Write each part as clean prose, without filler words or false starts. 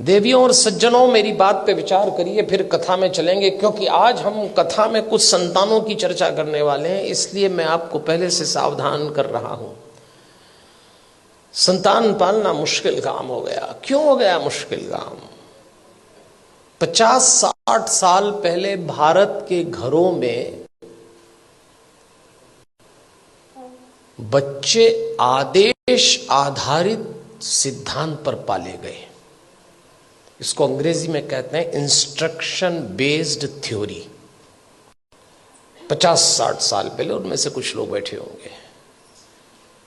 देवियों और सज्जनों, मेरी बात पे विचार करिए, फिर कथा में चलेंगे, क्योंकि आज हम कथा में कुछ संतानों की चर्चा करने वाले हैं, इसलिए मैं आपको पहले से सावधान कर रहा हूं। संतान पालना मुश्किल काम हो गया। क्यों हो गया मुश्किल काम? 50-60 साल पहले भारत के घरों में बच्चे आदेश आधारित सिद्धांत पर पाले गए। इसको अंग्रेजी में कहते हैं इंस्ट्रक्शन बेस्ड थ्योरी। 50-60 साल पहले, उनमें से कुछ लोग बैठे होंगे,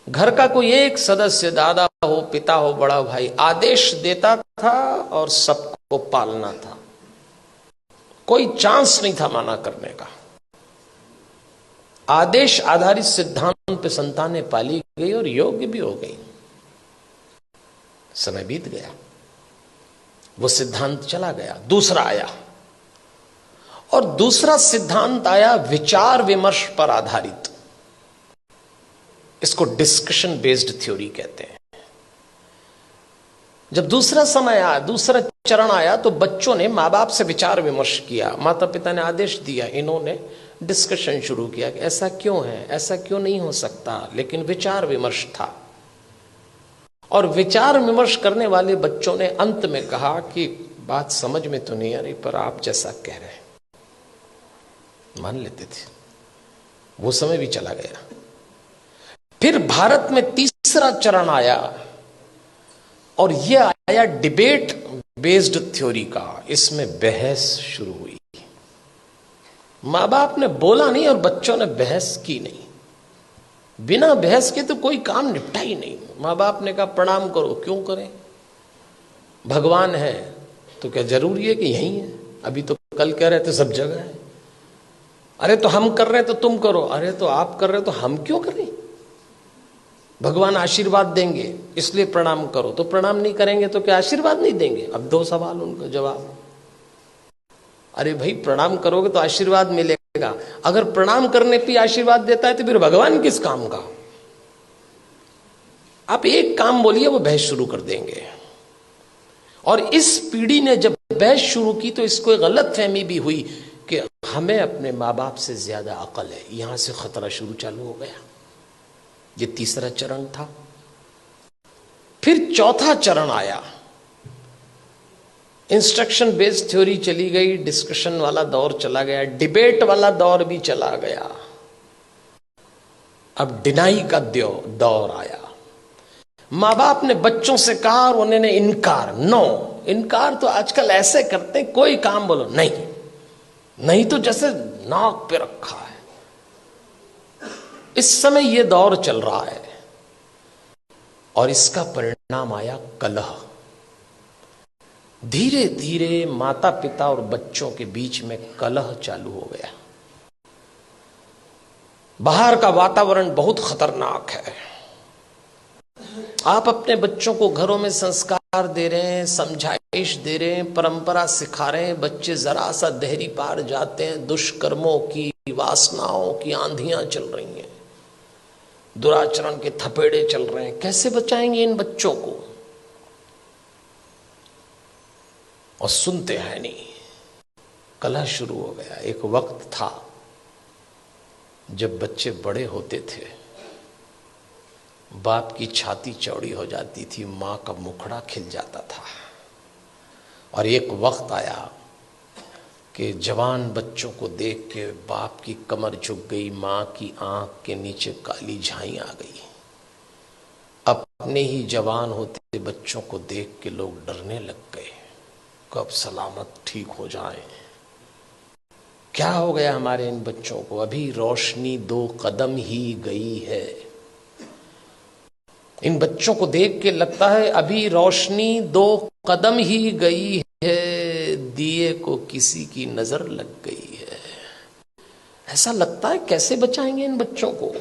घर का कोई एक सदस्य, दादा हो, पिता हो, बड़ा भाई, आदेश देता था और सबको पालना था। कोई चांस नहीं था मना करने का। आदेश आधारित सिद्धांत पे संतानें पाली गई और योग्य भी हो गई। समय बीत गया, वो सिद्धांत चला गया, दूसरा आया, और दूसरा सिद्धांत आया विचार विमर्श पर आधारित। इसको डिस्कशन बेस्ड थ्योरी कहते हैं। जब दूसरा समय आया, दूसरा चरण आया, तो बच्चों ने माँ बाप से विचार विमर्श किया। माता पिता ने आदेश दिया, इन्होंने डिस्कशन शुरू किया कि ऐसा क्यों है, ऐसा क्यों नहीं हो सकता, लेकिन विचार विमर्श था। और विचार विमर्श करने वाले बच्चों ने अंत में कहा कि बात समझ में तो नहीं आ रही, पर आप जैसा कह रहे हैं मान लेते थे। वो समय भी चला गया। फिर भारत में तीसरा चरण आया, और यह आया डिबेट बेस्ड थ्योरी का। इसमें बहस शुरू हुई। माँ बाप ने बोला नहीं और बच्चों ने बहस की नहीं। बिना बहस के तो कोई काम निपटा ही नहीं। माँ बाप ने कहा प्रणाम करो, क्यों करें? भगवान है तो क्या जरूरी है कि यही है? अभी तो कल कह रहे थे सब जगह है। अरे तो हम कर रहे हैं तो तुम करो, अरे तो आप कर रहे हो तो हम क्यों करें? भगवान आशीर्वाद देंगे इसलिए प्रणाम करो, तो प्रणाम नहीं करेंगे तो क्या आशीर्वाद नहीं देंगे? अब दो सवाल उनका जवाब। अरे भाई, प्रणाम करोगे तो आशीर्वाद मिलेगा। अगर प्रणाम करने पे आशीर्वाद देता है तो फिर भगवान किस काम का? आप एक काम बोलिए, वो बहस शुरू कर देंगे। और इस पीढ़ी ने जब बहस शुरू की तो इसको एक गलत फहमी भी हुई कि हमें अपने माँ बाप से ज्यादा अकल है। यहां से खतरा शुरू चालू हो गया। ये तीसरा चरण था। फिर चौथा चरण आया। इंस्ट्रक्शन बेस्ड थ्योरी चली गई, डिस्कशन वाला दौर चला गया, डिबेट वाला दौर भी चला गया। अब डिनाई का दौर आया। माँ बाप ने बच्चों से कहा और उन्होंने इनकार। नो, इनकार तो आजकल ऐसे करते हैं, कोई काम बोलो नहीं, नहीं तो जैसे नाक पे रखा है। इस समय यह दौर चल रहा है और इसका परिणाम आया कलह। धीरे धीरे माता पिता और बच्चों के बीच में कलह चालू हो गया। बाहर का वातावरण बहुत खतरनाक है। आप अपने बच्चों को घरों में संस्कार दे रहे हैं, समझाइश दे रहे हैं, परंपरा सिखा रहे हैं, बच्चे जरा सा देहरी पार जाते हैं, दुष्कर्मों की, वासनाओं की आंधियां चल रही हैं, दुराचरण के थपेड़े चल रहे हैं। कैसे बचाएंगे इन बच्चों को? और सुनते हैं नहीं। कलह शुरू हो गया। एक वक्त था जब बच्चे बड़े होते थे, बाप की छाती चौड़ी हो जाती थी, मां का मुखड़ा खिल जाता था। और एक वक्त आया कि जवान बच्चों को देख के बाप की कमर झुक गई, मां की आंख के नीचे काली झाई आ गई। अपने ही जवान होते बच्चों को देख के लोग डरने लग गए, कब सलामत ठीक हो जाएं। क्या हो गया हमारे इन बच्चों को? अभी रोशनी 2 कदम ही गई है। इन बच्चों को देख के लगता है अभी रोशनी 2 कदम ही गई है, दिए को किसी की नजर लग गई है। ऐसा लगता है। कैसे बचाएंगे इन बच्चों को?